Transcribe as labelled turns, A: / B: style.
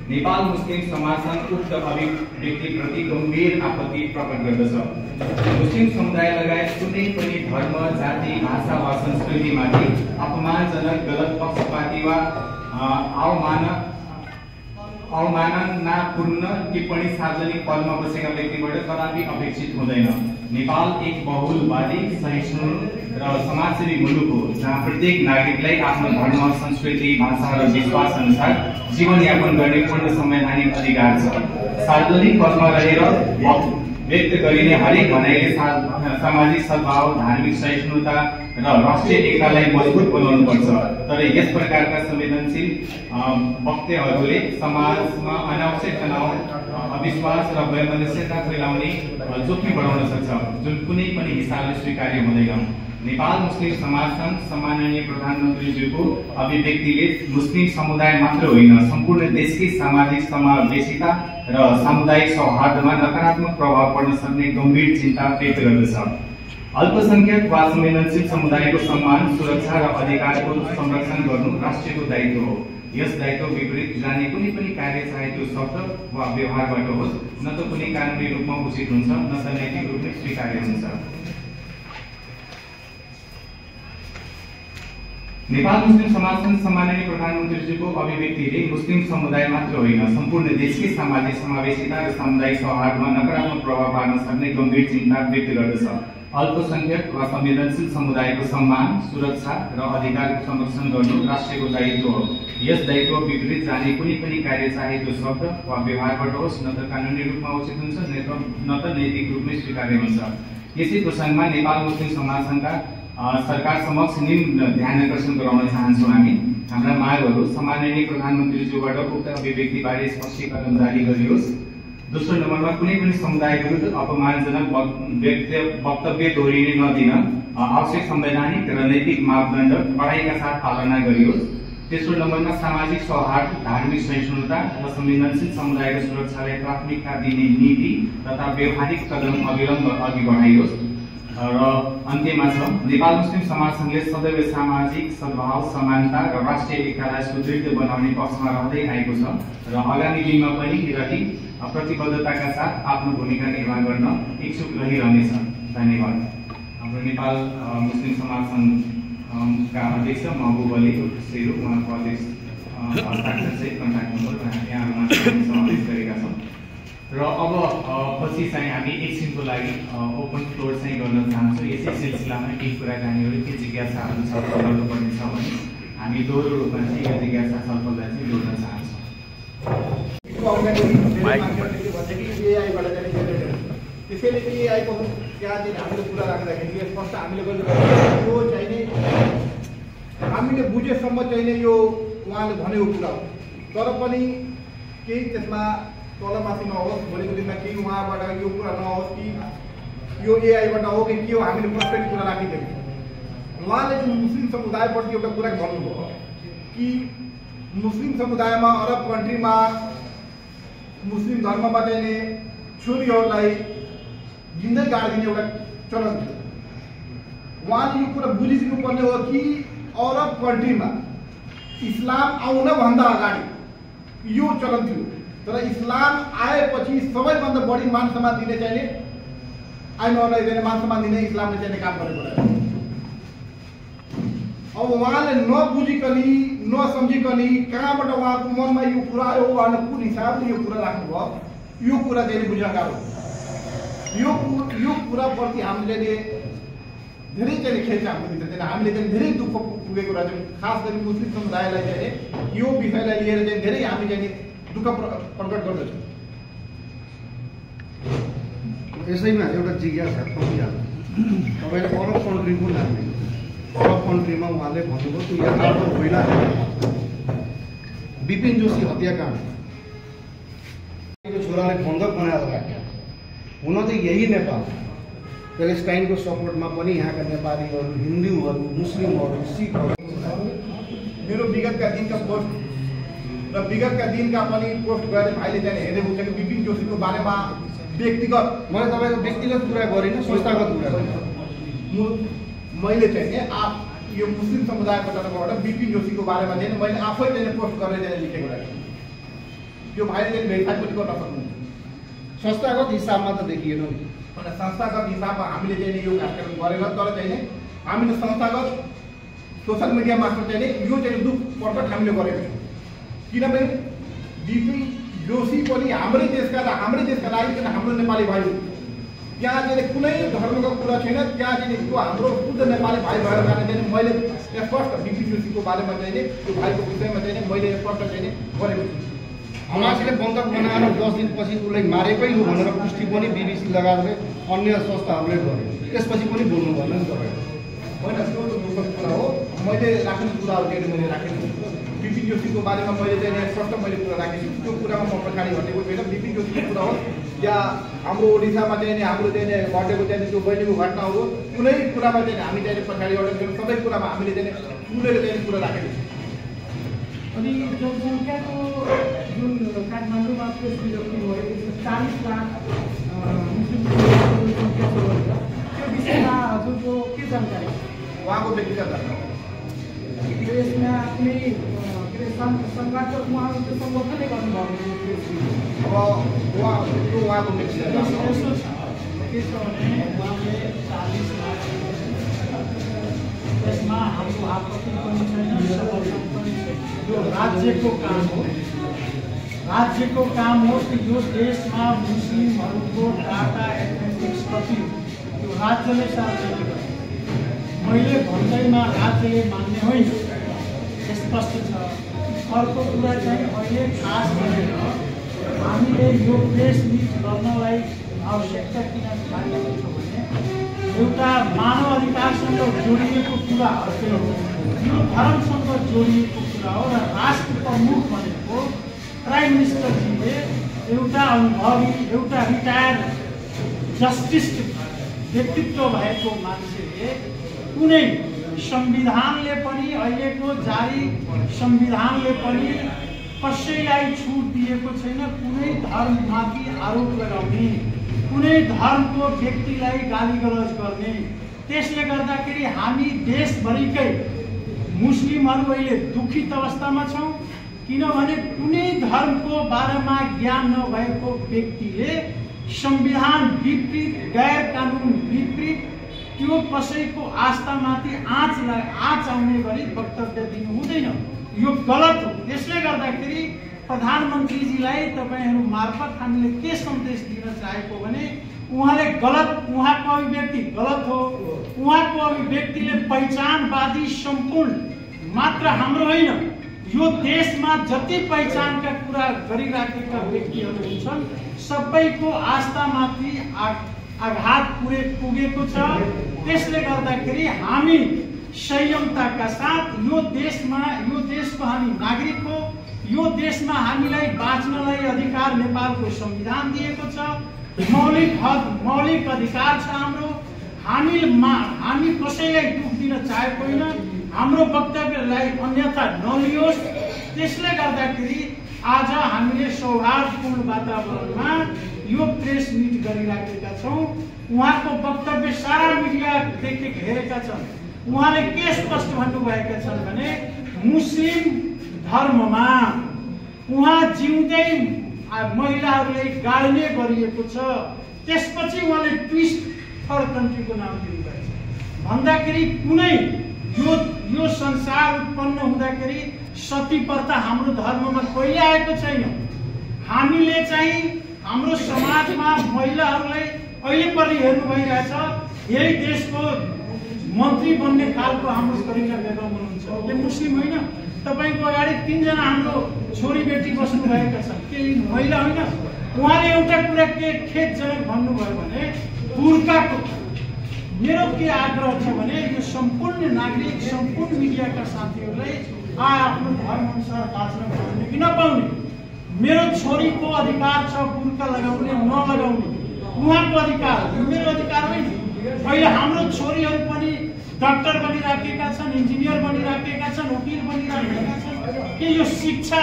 A: नेपाल मुस्लिम समाज संघ उक्त अभिव्यक्तिप्रति गम्भीर आपत्ति प्रकट गर्दछ। मुस्लिम समुदाय लगायत कुनै पनि धर्म, जाति, भाषा वा संस्कृतिमाथि अपमानजनक, गलत, पक्षपाती वा अवमाननापूर्ण टिप्पणी सार्वजनिक पदमा बसेका व्यक्तिबाट कदापि अपेक्षित हुँदैन। नेपाल एक बहुलवादी, सहिष्णु र समाजसेवी मुलुक हो, जहाँ प्रत्येक नागरिकलाई आफ्नो धर्म, संस्कृति, भाषा र विश्वास अनुसार जीवनयापन गर्ने पूर्ण संवैधानिक अधिकार छ। सार्वजनिक पदमा रहेर व्यक्त गरिने हरेक भनाइले सामाजिक सद्भाव, धार्मिक सहिष्णुता र राष्ट्रिय एकतालाई मजबुत बनाउनुपर्छ। तर यस प्रकारका संवेदनशील वक्तव्यहरूले समाजमा अनावश्यक तनाव, अविश्वास र वैमनस्यता फैलाउने जोखिम बढाउन सक्छ, जुन कुनै पनि हिसाबले स्वीकार्य हुँदैन। नेपाल मुस्लिम समाज संघ सम्माननीय प्रधानमन्त्रीज्यूको अभिव्यक्तिले मुस्लिम समुदाय मात्र होइन, सम्पूर्ण देशकै सामाजिक समावेशिता र सामुदायिक सौहार्दमा नकारात्मक प्रभाव पर्न सक्ने गम्भीर चिन्ता व्यक्त गर्दछ। अल्पसंख्यक वा संवेदनशील समुदायको सम्मान, सुरक्षा र अधिकारको संरक्षण गर्नु राष्ट्रको दायित्व हो। यस दायित्व विपरीत जाने कुनै पनि कार्य, चाहे त्यो शब्द वा व्यवहारबाट होस्, न त कुनै कानुनी रूपमा उचित हुन्छ, न त नैतिक रूपले स्वीकार्य हुन्छ। नेपाल मुस्लिम समाज संघ सम्माननीय प्रधानमन्त्रीज्यूको अभिव्यक्तिले मुस्लिम समुदाय मात्र होइन, सम्पूर्ण देशकै सामाजिक समावेशिता र सामुदायिक सौहार्दमा नकारात्मक प्रभाव पार्न सक्ने गम्भीर चिन्ता व्यक्त गर्दछ। अल्पसंख्यक वा संवेदनशील समुदायको सम्मान, सुरक्षा र अधिकारको संरक्षण गर्नु राष्ट्रको दायित्व हो। यस दायित्व विपरीत जाने कुनै पनि कार्य, चाहे त्यो शब्द वा व्यवहारबाट होस्, न त कानुनी रूपमा उचित हुन्छ, न त नैतिक रूपले स्वीकार्य हुन्छ। यसै प्रसङ्गमा नेपाल मुस्लिम समाज संघका सरकार समक्ष निम्न ध्यान आकर्षण गराउन चाहन्छौँ। हाम्रा मागहरू सम्माननीय प्रधानमन्त्रीज्यूबाट उक्त अभिव्यक्तिबारे स्पष्टीकरण जारी गरियोस्। दोस्रो नम्बरमा कुनै पनि समुदाय विरुद्ध अपमानजनक वक्तव्य दोहोरिने नदिन आवश्यक संवैधानिक र नैतिक मापदण्ड कडाइका साथ पालना गरियोस्। तेस्रो नम्बरमा सामाजिक सौहार्द, धार्मिक सहिष्णुता र संवेदनशील समुदायको सुरक्षालाई प्राथमिकता दिने नीति तथा व्यवहारिक कदम अविलम्ब अघि बढाइयोस्। र अन्त्यमा छ, नेपाल मुस्लिम समाज संघले सदैव सामाजिक सद्भाव, समानता र राष्ट्रिय एकतालाई सुदृढ बनाउने पक्षमा रहँदै आएको छ र आगामी दिनमा पनि यति प्रतिबद्धताका साथ आफ्नो भूमिका निर्वाह गर्न इच्छुक रहिरहनेछ। धन्यवाद। हाम्रो नेपाल मुस्लिम समाज संघका अध्यक्ष महबुब अली सेरू, उहाँको अध्यक्ष हस्ताक्षर सहित कन्ट्याक्ट नम्बर यहाँमा समावेश गरेका छौँ। र अब पछि चाहिँ हामी एकछिनको लागि ओपन फ्लोर चाहिँ गर्न चाहन्छौँ। यसै सिलसिलामा केही कुराकानीहरू, के जिज्ञासाहरू छलफल गर्नुपर्ने छ भने हामी दोहोरो रूपमा चाहिँ यो जिज्ञासा छलफललाई चाहिँ जोड्न चाहन्छौँ।
B: त्यसैले एआईको त्यहाँ चाहिँ हामीले कुरा राख्दाखेरि स्पष्ट हामीले गर्नु यो चाहिने हामीले बुझेसम्म चाहिने यो उहाँले भनेको कुरा हो। तर पनि केही त्यसमा तलमाथि नहोस्, भोलिको दिनमा केही उहाँबाट यो कुरा नहोस् कि यो एआईबाट हो कि के हो, हामीले प्रत्येक कुरा राखिदिएको। उहाँले जुन मुस्लिम समुदायप्रति एउटा कुरा भन्नुभयो कि मुस्लिम समुदायमा, अरब कन्ट्रीमा मुस्लिम धर्ममा चाहिने छोरीहरूलाई जिन्दै गाडिदिने एउटा चलन थियो। उहाँले यो कुरा बुझिदिनु पर्ने हो कि अरब कन्ट्रीमा इस्लाम आउनभन्दा अगाडि यो चलन थियो, तर इस्लाम आएपछि सबैभन्दा बढी मान सम्मान दिने चाहिने आइनहरूलाई चाहिने मान सम्मान दिने इस्लामले चाहिने काम गरेको रहेछ। अब उहाँले नबुझिकनी नसम्झिकनी कहाँबाट उहाँको मनमा यो कुरा आयो, उहाँले कुन हिसाबले यो कुरा राख्नुभयो, यो कुरा चाहिँ बुझ्न गाह्रो। यो कुराप्रति हामीले धेरै चाहिँ खेल छ हाम्रो भित्र, हामीले चाहिँ धेरै दुःख पुगेको रहेछौँ। खास गरी मुस्लिम समुदायलाई चाहिँ यो विषयलाई लिएर चाहिँ धेरै हामी चाहिँ दुःख प्रकट गर्दछौँ।
C: यसैमा एउटा जिज्ञासा पसिहाल्छ। तपाईँले अरब कन्ट्रीको नाम लिनु, अरब कन्ट्रीमा उहाँले भन्नुभयो त्यो यथार्थ होइन। विपिन जोशी हत्याकाण्ड छोराले बन्धक बनाएर राख्यो। हुन त यही नेपाल प्यालेस्टाइनको सपोर्टमा पनि यहाँका नेपालीहरू, हिन्दूहरू, मुस्लिमहरू, सिखहरू।
B: मेरो विगतका दिनका पोस्ट र विगतका दिनका पनि पोस्ट गरेर भाइले चाहिँ हेर्दै हुन्छ कि विपिन जोशीको बारेमा व्यक्तिगत,
C: मैले तपाईँको व्यक्तिगत कुरा गरिनँ, संस्थागत कुरा गरिनँ।
B: मैले चाहिँ यो मुस्लिम समुदायको तर्फबाट विपिन जोशीको बारेमा चाहिँ मैले आफै चाहिँ पोस्ट गरेर चाहिँ लेखेको रहेछु। त्यो भाइले चाहिँ भेरिफाई पनि गर्न सक्नुहुन्छ।
C: संस्थागत हिसाबमा त देखिएन नि।
B: अनि संस्थागत हिसाबमा हामीले चाहिँ यो कार्यक्रम गरेन, तर चाहिँ हामीले संस्थागत सोसियल मिडिया मार्फत चाहिँ यो चाहिँ दुख पटक हामीले गरेको छौँ। किनभने बिपी जोशी पनि हाम्रै देशका लागि किन हाम्रो नेपाली भाइ, त्यहाँ चाहिँ कुनै धर्मको कुरा छैन, त्यहाँ चाहिँ त्यो हाम्रो शुद्ध नेपाली भाइ भएको कारण चाहिँ मैले स्पष्ट बिपी जोशीको बारेमा चाहिँ त्यो भाइको विषयमा चाहिँ मैले स्पष्ट चाहिँ गरेको छु।
C: हमासले बन्दक बनाएर 10 दिनपछि उसलाई मारेकै हो भनेर पुष्टि पनि बिबिसी लगायतले अन्य संस्थाहरूले गर्यो। त्यसपछि पनि बोल्नु भएन नि तपाईँ।
B: होइन, त्यो त दुःखद कुरा हो। मैले राख्ने कुराहरू चाहिँ मैले राखेको छु। बिपी जोशीको बारेमा मैले चाहिँ स्पष्ट मैले कुरा राखेको छु। त्यो कुरामा म पछाडि हटेको छैन। बिपी जोशीको कुरा हो या हाम्रो ओडिसामा चाहिँ हाम्रो चाहिँ घटेको चाहिँ त्यो बहिनीको घटना हो, कुनै कुरामा चाहिँ हामी चाहिँ पछाडि हटेको छैन। सबै कुरामा हामीले चाहिँ सुनेर चाहिँ कुरा राखेको छु।
D: अनि जनसङ्ख्याको जुन काठमाडौँमा प्रेस विज्ञप्ति भएको छ 40 लाख मुस्लिम जनसङ्ख्या छ भनेर, त्यो विषयमा हजुरको के जानकारी?
B: उहाँको व्यक्तिगत जानकारी
D: प्रेसमा कुनै के अरे संवादको उहाँले त्यो सम्बोधनै गर्नुभएको
B: अब उहाँको व्यक्तिगत जानकारी
D: यसो छ के छ भने उहाँले 40 लाख त्यसमा हाम्रो आपत्ति पनि छैन, समर्थन पनि छैन। यो राज्यको काम हो कि यो देशमा मुस्लिमहरूको डाटा एनालिटिक्स कति हो त्यो राज्यले सार्वजनिक गर्छ। मैले भन्दैमा राज्यले मान्ने होइन, स्पष्ट छ। अर्को कुरा चाहिँ अहिले खास गरेर हामीले यो प्रेस मिट गर्नलाई आवश्यकता किन लागेको छ भने एउटा मानव अधिकारसँग जोडिएको कुरा अर्कै हो, यो धर्मसँग जोडिएको कुरा हो। र राष्ट्र प्रमुख भनेको प्राइम मिनिस्टरजीले एउटा अनुभवी, एउटा रिटायर्ड जस्टिस व्यक्तित्व भएको मान्छेले कुनै संविधानले पनि अहिलेको जारी संविधानले पनि कसैलाई छुट दिएको छैन कुनै धर्ममाथि आरोप लगाउने, कुनै धर्मको व्यक्तिलाई गाली गलौज गर्ने। त्यसले गर्दाखेरि हामी देशभरिकै मुस्लिमहरू अहिले दुखित अवस्थामा छौँ, किनभने कुनै धर्मको बारेमा ज्ञान नभएको व्यक्तिले संविधान विपरीत, गैर कानुन विपरीत, त्यो कसैको आस्थामाथि आँच आउने गरी वक्तव्य दिनु हुँदैन। यो गलत हो। त्यसले गर्दाखेरि प्रधानमन्त्रीजीलाई तपाईहरू मार्फत हामीले के सन्देश दिन चाहेको भने उहाँले गलत, उहाँको अभिव्यक्ति गलत हो। उहाँको अभिव्यक्तिले पहिचानवादी सम्पूर्ण मात्र हाम्रो होइन, यो देशमा जति पहिचानका कुरा गरिराखेका व्यक्तिहरू हुन्छन् सबैको आस्थामाथि आघात पुगेको छ। त्यसले गर्दाखेरि हामी संयमताका साथ यो देशको हामी नागरिक हो, यो देशमा हामीलाई बाँच्नलाई अधिकार नेपालको संविधान दिएको छ, मौलिक अधिकार छ हाम्रो। हामी कसैलाई दुख दिन चाहेको होइन, हाम्रो वक्तव्यलाई अन्यथा नलियोस्। त्यसले गर्दाखेरि आज हामीले सौहार्दपूर्ण वातावरणमा यो प्रेस मिट गरिराखेका छौँ। उहाँको वक्तव्य सारा मिडियाले हेरेका छन्। उहाँले के स्पष्ट भन्नुभएका छन् भने मुस्लिम धर्ममा उहाँ जिउँदै महिलाहरूलाई गाड्ने गरिएको छ। त्यसपछि उहाँले ट्विस्ट थर्ड कन्ट्रीको नाम दिनुभएको छ भन्दाखेरि कुनै यो संसार उत्पन्न हुँदाखेरि सती प्रथा हाम्रो धर्ममा कहिले आएको छैन। हामीले चाहिँ हाम्रो समाजमा महिलाहरूलाई अहिले पनि हेर्नु भइरहेछ, यही देशको मन्त्री बन्ने खालको हाम्रो करिना बेगम हुनुहुन्छ, यो मुस्लिम होइन। तपाईँको अगाडि 3 जना हाम्रो छोरी बेटी बस्नुभएका छन्, के महिला होइन? उहाँले एउटा कुरा के खेदजनक भन्नुभयो भने बुर्काको मेरो के आग्रह छ भने यो सम्पूर्ण नागरिक, सम्पूर्ण मिडियाका साथीहरूलाई आफ्नो धर्म अनुसार बाँच्न पाउने कि नपाउने, मेरो छोरीको अधिकार छ बुर्का लगाउने नलगाउने, उहाँको अधिकार, मेरो अधिकार होइन। अहिले हाम्रो छोरीहरू पनि डाक्टर बनिराखेका छन्, इन्जिनियर बनिराखेका छन्, वकिल बनिराखेका छन्। के यो शिक्षा